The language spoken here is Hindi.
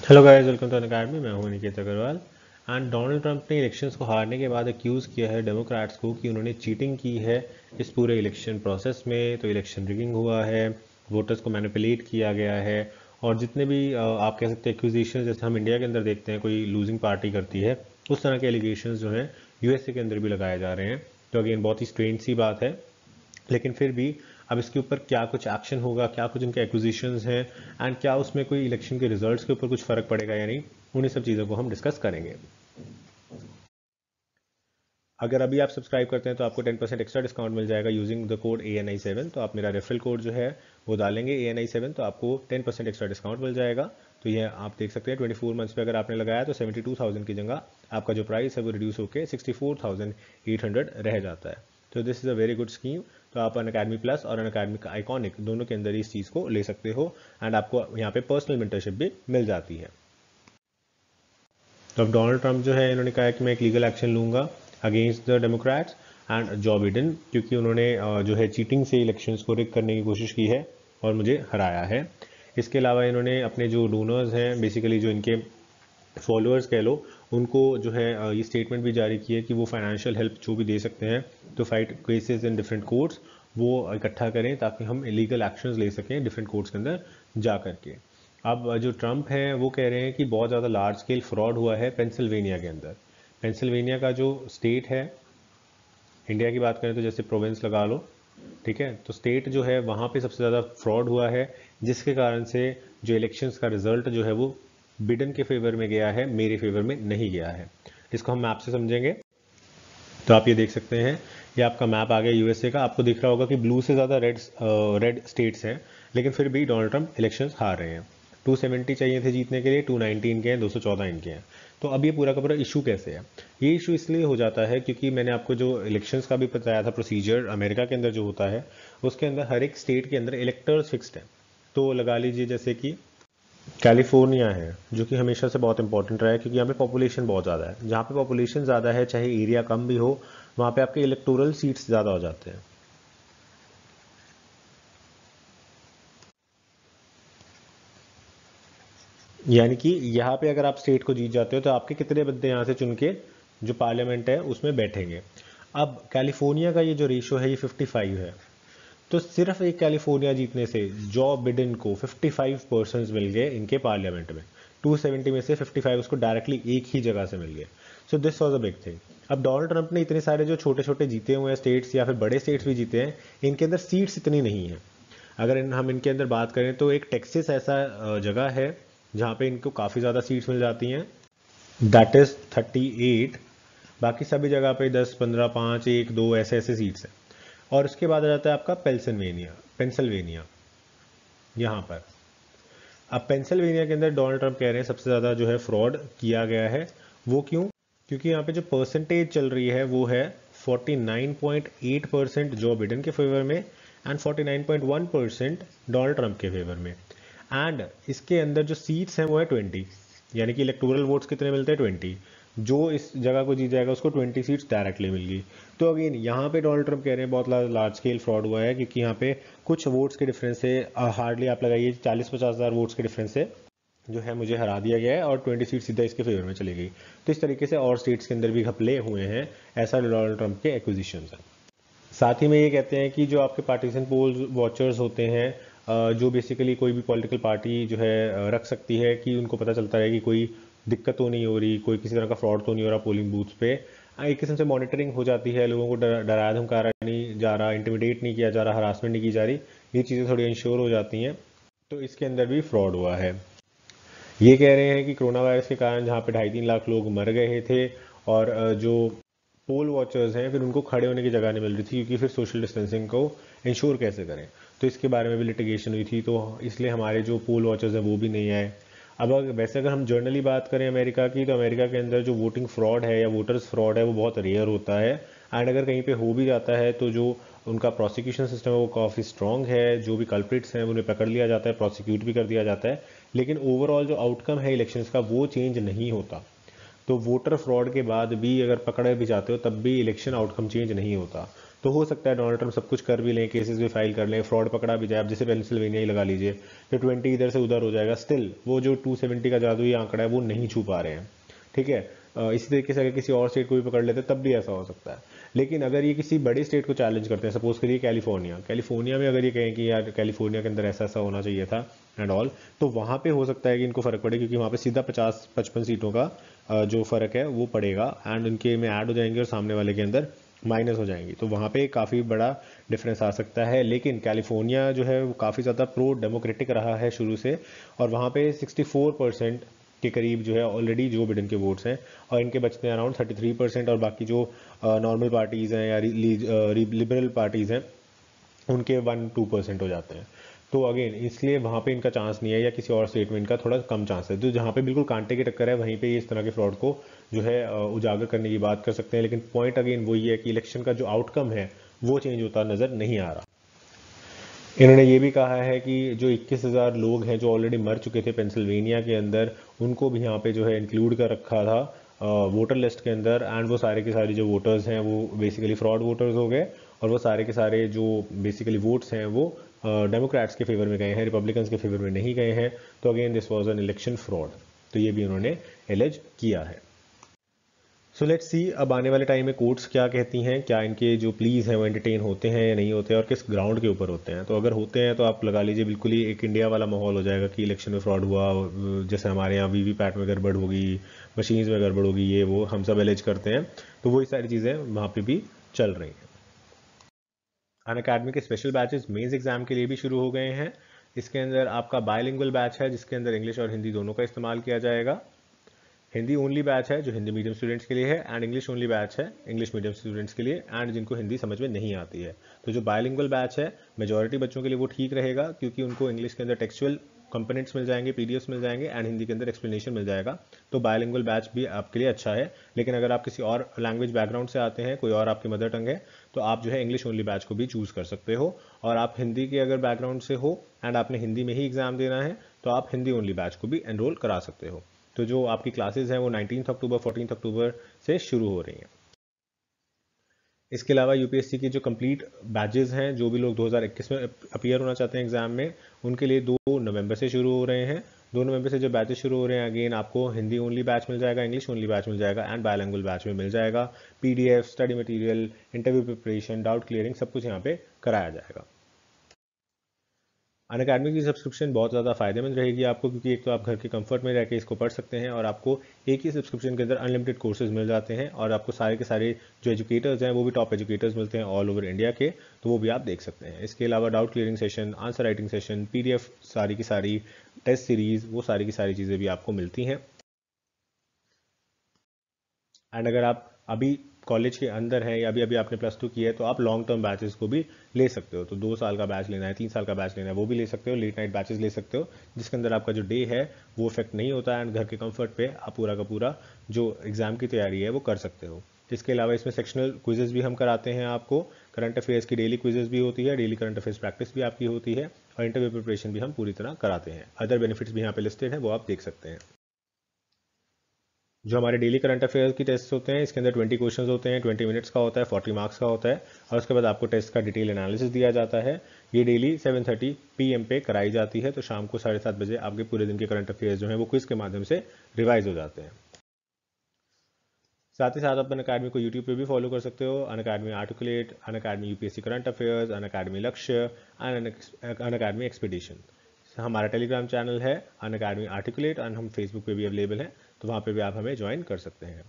Hello guys, welcome to Unacademy. मैं हूं Niket Agrawal. And Donald Trump ने इलेक्शंस को हारने के बाद एक्यूज़ किया है डेमोक्रेट्स को कि उन्होंने चीटिंग की है इस पूरे इलेक्शन प्रोसेस में। तो इलेक्शन रिगिंग हुआ है, वोटर्स को मैनिपुलेट किया गया है, और जितने भी आप कह सकते हैं एक्यूजेशन, जैसे हम इंडिया के अंदर देखते हैं कोई लूजिंग पार्टी करती है, उस तरह के एलिगेशन जो हैं यूएसए के अंदर भी लगाए जा रहे हैं। तो अगेन बहुत ही स्ट्रेंज सी बात है, लेकिन फिर भी अब इसके ऊपर क्या कुछ एक्शन होगा, क्या कुछ इनके एक्विजिशंस हैं, एंड क्या उसमें कोई इलेक्शन के रिजल्ट्स के ऊपर कुछ फर्क पड़ेगा या नहीं, उन्हीं सब चीज़ों को हम डिस्कस करेंगे। अगर अभी आप सब्सक्राइब करते हैं तो आपको 10% एक्स्ट्रा डिस्काउंट मिल जाएगा यूजिंग द कोड ANI7। तो आप मेरा रेफरल कोड जो है वो डालेंगे ANI7, तो आपको 10% एक्स्ट्रा डिस्काउंट मिल जाएगा। तो ये आप देख सकते हैं 24 मंथ्स पे अगर आपने लगाया तो 72,000 की जगह आपका जो प्राइस है वो रिड्यूस होकर 64,800 रह जाता है। तो this is a very good scheme. तो आप अनअकैडमी प्लस और अनअकैडमी आइकॉनिक दोनों के अंदर इस चीज़ को ले सकते हो, एंड आपको यहाँ पे पर्सनल मेंटरशिप भी मिल जाती है। तो अब डोनाल्ड ट्रंप जो है, इन्होंने कहा है कि मैं एक लीगल एक्शन लूंगा against the Democrats and jaw Biden, क्योंकि उन्होंने जो है चीटिंग से इलेक्शंस को रिग करने की कोशिश की है और मुझे हराया है। इसके अलावा इन्होंने अपने जो डोनर्स हैं, बेसिकली जो इनके फॉलोअर्स कह लो, उनको जो है ये स्टेटमेंट भी जारी की है कि वो फाइनेंशियल हेल्प जो भी दे सकते हैं तो fight cases in different courts वो इकट्ठा करें, ताकि हम लीगल एक्शंस ले सकें डिफरेंट कोर्ट्स के अंदर जा करके। अब जो ट्रंप हैं वो कह रहे हैं कि बहुत ज़्यादा लार्ज स्केल फ्रॉड हुआ है पेंसिल्वेनिया के अंदर। पेंसिल्वेनिया का जो स्टेट है, इंडिया की बात करें तो जैसे प्रोविंस लगा लो, ठीक है, तो स्टेट जो है वहाँ पे सबसे ज़्यादा फ्रॉड हुआ है, जिसके कारण से जो इलेक्शंस का रिजल्ट जो है वो बिडेन के फेवर में गया है, मेरे फेवर में नहीं गया है। इसको हम मैप से समझेंगे तो आप ये देख सकते हैं, ये आपका मैप आ गया यूएसए का। आपको दिख रहा होगा कि ब्लू से ज़्यादा रेड स्टेट्स हैं, लेकिन फिर भी डोनाल्ड ट्रंप इलेक्शंस हार रहे हैं। 270 चाहिए थे जीतने के लिए, 219 इनके हैं, 214 इनके हैं। तो अब ये पूरा का पूरा इशू कैसे है? ये इशू इसलिए हो जाता है क्योंकि मैंने आपको जो इलेक्शंस का भी बताया था प्रोसीजर अमेरिका के अंदर जो होता है, उसके अंदर हर एक स्टेट के अंदर इलेक्टर्स फिक्स्ड है। तो लगा लीजिए जैसे कि कैलिफोर्निया है, जो कि हमेशा से बहुत इंपॉर्टेंट रहा है क्योंकि यहाँ पे पॉपुलेशन बहुत ज़्यादा है। जहाँ पे पॉपुलेशन ज़्यादा है, चाहे एरिया कम भी हो, वहाँ पे आपके इलेक्टोरल सीट्स ज़्यादा हो जाते हैं। यानी कि यहाँ पे अगर आप स्टेट को जीत जाते हो तो आपके कितने बंदे यहाँ से चुन के जो पार्लियामेंट है उसमें बैठेंगे। अब कैलिफोर्निया का ये जो रेशो है ये 55 है। तो सिर्फ एक कैलिफोर्निया जीतने से जॉ बिडेन को 55% मिल गए इनके पार्लियामेंट में। 270 में से 55 उसको डायरेक्टली एक ही जगह से मिल गए। So this was a big thing. अब डोनाल्ड ट्रंप ने इतने सारे जो छोटे छोटे जीते हुए हैं स्टेट्स, या फिर बड़े स्टेट्स भी जीते हैं, इनके अंदर सीट्स इतनी नहीं है। अगर हम इनके अंदर बात करें तो एक टेक्सास ऐसा जगह है जहाँ पे इनको काफ़ी ज़्यादा सीट्स मिल जाती हैं, दैट इज़ 38। बाकी सभी जगह पे 10, 15, 5, 1, 2 ऐसे ऐसे सीट्स हैं। और उसके बाद आ जाता है आपका पेंसिल्वेनिया। पेंसिल्वेनिया यहाँ पर, अब पेंसिल्वेनिया के अंदर डोनाल्ड ट्रंप कह रहे हैं सबसे ज़्यादा जो है फ्रॉड किया गया है। वो क्यों? क्योंकि यहाँ पे जो परसेंटेज चल रही है वो है 49.8% जो बिडेन के फेवर में, एंड 49.1% डोनाल्ड ट्रंप के फेवर में। एंड इसके अंदर जो सीट्स हैं वो है 20, यानी कि इलेक्टोरल वोट्स कितने मिलते हैं? 20। जो इस जगह को जीत जाएगा उसको 20 सीट्स डायरेक्टली मिल गई। तो अगेन यहाँ पे डोनाल्ड ट्रंप कह रहे हैं बहुत लार्ज स्केल फ्रॉड हुआ है, क्योंकि यहाँ पे कुछ वोट्स के डिफरेंस से, हार्डली आप लगाइए 40-50 हज़ार वोट्स के डिफरेंस से जो है मुझे हरा दिया गया है, और 20 सीट सीधा इसके फेवर में चली गई। तो इस तरीके से और स्टेट्स के अंदर भी घपले हुए हैं। ऐसा डोनाल्ड ट्रंप के एक्विजिशन है। साथ ही में ये कहते हैं कि जो आपके पार्टीशन पोल वॉचर्स होते हैं, जो बेसिकली कोई भी पॉलिटिकल पार्टी जो है रख सकती है, कि उनको पता चलता है कि कोई दिक्कत तो नहीं हो रही, कोई किसी तरह का फ्रॉड तो नहीं हो रहा पोलिंग बूथ्स पे। एक किस्म से मॉनिटरिंग हो जाती है, लोगों को डराया धमकाया नहीं जा रहा, इंटिमिडेट नहीं किया जा रहा, हरासमेंट नहीं की जा रही। ये चीज़ें थोड़ी इंश्योर हो जाती हैं। तो इसके अंदर भी फ्रॉड हुआ है। ये कह रहे हैं कि कोरोना वायरस के कारण जहाँ पे 2.5-3 लाख लोग मर गए थे, और जो पोल वॉचर्स हैं फिर उनको खड़े होने की जगह नहीं मिल रही थी, क्योंकि फिर सोशल डिस्टेंसिंग को इंश्योर कैसे करें। तो इसके बारे में भी लिटिगेशन हुई थी, तो इसलिए हमारे जो पोल वॉचर्स हैं वो भी नहीं आए। अब वैसे अगर हम जनरली बात करें अमेरिका की, तो अमेरिका के अंदर जो वोटिंग फ्रॉड है या वोटर्स फ्रॉड है वो बहुत रेयर होता है। एंड अगर कहीं पे हो भी जाता है तो जो उनका प्रोसिक्यूशन सिस्टम है वो काफ़ी स्ट्रॉन्ग है, जो भी कल्प्रिट्स हैं उन्हें पकड़ लिया जाता है, प्रोसिक्यूट भी कर दिया जाता है। लेकिन ओवरऑल जो आउटकम है इलेक्शंस का वो चेंज नहीं होता। तो वोटर फ्रॉड के बाद भी अगर पकड़े भी जाते हो तब भी इलेक्शन आउटकम चेंज नहीं होता। तो हो सकता है डोनाल्ड ट्रंप सब कुछ कर भी लें, केसेस भी फाइल कर लें, फ्रॉड पकड़ा भी जाए। अब जैसे पेंसिल्वेनिया ही लगा लीजिए, तो 20 इधर से उधर हो जाएगा, स्टिल वो जो 270 का जादुई आंकड़ा है वो नहीं छू पा रहे हैं। ठीक है, इसी तरीके से अगर किसी और स्टेट को भी पकड़ लेते तब भी ऐसा हो सकता है। लेकिन अगर ये किसी बड़ी स्टेट को चैलेंज करते हैं, सपोज करिए कैलिफोर्निया में अगर ये कहें कि यार कैलिफोर्निया के अंदर ऐसा ऐसा होना चाहिए था एंड ऑल, तो वहाँ पे हो सकता है कि इनको फर्क पड़े, क्योंकि वहाँ पे सीधा 50-55 सीटों का जो फर्क है वो पड़ेगा एंड उनके में ऐड हो जाएंगे और सामने वाले के अंदर माइनस हो जाएंगी, तो वहाँ पे काफ़ी बड़ा डिफरेंस आ सकता है। लेकिन कैलिफोर्निया जो है वो काफ़ी ज़्यादा प्रो डेमोक्रेटिक रहा है शुरू से, और वहाँ पे 64% के करीब जो है ऑलरेडी जो बिडेन के वोट्स हैं, और इनके बचते हैं अराउंड 33%, और बाकी जो नॉर्मल पार्टीज़ हैं या लिबरल पार्टीज़ हैं उनके 1-2% हो जाते हैं। तो अगेन इसलिए वहाँ पे इनका चांस नहीं है, या किसी और स्टेट में इनका थोड़ा कम चांस है। तो जहाँ पे बिल्कुल कांटे की टक्कर है वहीं पे इस तरह के फ्रॉड को जो है उजागर करने की बात कर सकते हैं। लेकिन पॉइंट अगेन वही है कि इलेक्शन का जो आउटकम है वो चेंज होता नज़र नहीं आ रहा। इन्होंने ये भी कहा है कि जो 21,000 लोग हैं जो ऑलरेडी मर चुके थे पेंसिल्वेनिया के अंदर, उनको भी यहाँ पे जो है इंक्लूड कर रखा था वोटर लिस्ट के अंदर, एंड वो सारे के सारे जो वोटर्स हैं वो बेसिकली फ्रॉड वोटर्स हो गए, और वो सारे के सारे जो बेसिकली वोट्स हैं वो डेमोक्रेट्स के फेवर में गए हैं, रिपब्लिकन्स के फेवर में नहीं गए हैं। तो again this was an election fraud, तो ये भी उन्होंने एलिज किया है। सो लेट्स सी अब आने वाले टाइम में कोर्ट्स क्या कहती हैं, क्या इनके जो प्लीज हैं वो एंटरटेन होते हैं या नहीं होते हैं, और किस ग्राउंड के ऊपर होते हैं। तो अगर होते हैं तो आप लगा लीजिए बिल्कुल ही एक इंडिया वाला माहौल हो जाएगा कि इलेक्शन में फ्रॉड हुआ, जैसे हमारे यहाँ वीवीपैट में गड़बड़ होगी, मशीन्स में गड़बड़ होगी, ये वो हम सब एलिज करते हैं। तो वही सारी चीज़ें वहाँ पर भी चल रही हैं। अनअकैडमी के स्पेशल बैचेस मेंस एग्जाम के लिए भी शुरू हो गए हैं। इसके अंदर आपका बायलिंगुअल बैच है जिसके अंदर इंग्लिश और हिंदी दोनों का इस्तेमाल किया जाएगा। हिंदी ओनली बैच है जो हिंदी मीडियम स्टूडेंट्स के लिए है, एंड इंग्लिश ओनली बैच है इंग्लिश मीडियम स्टूडेंट्स के लिए एंड जिनको हिंदी समझ में नहीं आती है। तो जो बायलिंगुअल बैच है मेजॉरिटी बच्चों के लिए वो ठीक रहेगा, क्योंकि उनको इंग्लिश के अंदर टेक्सचुअल कंपोनेंट्स मिल जाएंगे, पीडीएफ्स मिल जाएंगे, एंड हिंदी के अंदर एक्सप्लेनेशन मिल जाएगा। तो बायलिंगुअल बैच भी आपके लिए अच्छा है। लेकिन अगर आप किसी और लैंग्वेज बैकग्राउंड से आते हैं, कोई और आपकी मदर टंग है, तो आप जो है इंग्लिश ओनली बैच को भी चूज कर सकते हो। और आप हिंदी के अगर बैकग्राउंड से हो एंड आपने हिंदी में ही एग्जाम देना है, तो आप हिंदी ओनली बैच को भी एनरोल करा सकते हो। तो जो आपकी क्लासेस हैं वो 19 अक्टूबर 14 अक्टूबर से शुरू हो रही हैं। इसके अलावा यूपीएससी की जो कंप्लीट बैचेस हैं, जो भी लोग 2021 में अपीयर होना चाहते हैं एग्जाम में, उनके लिए 2 नवंबर से शुरू हो रहे हैं। 2 नवंबर से जो बैचेस शुरू हो रहे हैं, अगेन आपको हिंदी ओनली बैच मिल जाएगा, इंग्लिश ओनली बैच मिल जाएगा, एंड बायलिंगुअल बैच में मिल जाएगा। PDF, study material, interview preparation, doubt clearing सब कुछ यहाँ पे कराया जाएगा। अनअकैडमी की सब्सक्रिप्शन बहुत ज़्यादा फायदेमंद रहेगी आपको, क्योंकि एक तो आप घर के कंफर्ट में रह के इसको पढ़ सकते हैं, और आपको एक ही सब्सक्रिप्शन के अंदर अनलिमिटेड कोर्सेज मिल जाते हैं, और आपको सारे के सारे जो एजुकेटर्स हैं वो भी टॉप एजुकेटर्स मिलते हैं ऑल ओवर इंडिया के, तो वो भी आप देख सकते हैं। इसके अलावा doubt clearing session, answer writing session, PDF सारी की सारी, टेस्ट सीरीज, वो सारी की सारी चीज़ें भी आपको मिलती हैं। एंड अगर आप अभी कॉलेज के अंदर हैं या अभी अभी आपने +2 किया है, तो आप लॉन्ग टर्म बैचेस को भी ले सकते हो। तो 2 साल का बैच लेना है, 3 साल का बैच लेना है, वो भी ले सकते हो। लेट नाइट बैचेस ले सकते हो, जिसके अंदर आपका जो डे है वो इफेक्ट नहीं होता है, एंड घर के कंफर्ट पे आप पूरा का पूरा जो एग्जाम की तैयारी है वो कर सकते हो। इसके अलावा इसमें सेक्शनल क्विजेज भी हम कराते हैं आपको। करंट अफेयर्स की डेली क्विजेज भी होती है, डेली करंट अफेयर्स प्रैक्टिस भी आपकी होती है, और इंटरव्यू प्रिपरेशन भी हम पूरी तरह कराते हैं। अदर बेनिफिट्स भी यहाँ पे लिस्टेड है, वो आप देख सकते हैं। जो हमारे डेली करंट अफेयर्स की टेस्ट होते हैं, इसके अंदर 20 क्वेश्चंस होते हैं, 20 मिनट्स का होता है, 40 मार्क्स का होता है, और उसके बाद आपको टेस्ट का डिटेल एनालिसिस दिया जाता है। ये डेली 7:30 PM पे कराई जाती है, तो शाम को 7:30 बजे आपके पूरे दिन के करंट अफेयर्स जो हैं वो क्विज के माध्यम से रिवाइज हो जाते हैं। साथ ही साथ आप अनअकैडमी को यूट्यूब पे भी फॉलो कर सकते हो। Unacademy articulate, Unacademy UPSC current affairs, Unacademy लक्ष्य, अनअकैडमी एक्सपीडिशन। हमारा टेलीग्राम चैनल है अनअकैडमी आर्टिकुलेट, एंड हम फेसबुक पे भी अवेलेबल हैं, तो वहाँ पे भी आप हमें ज्वाइन कर सकते हैं।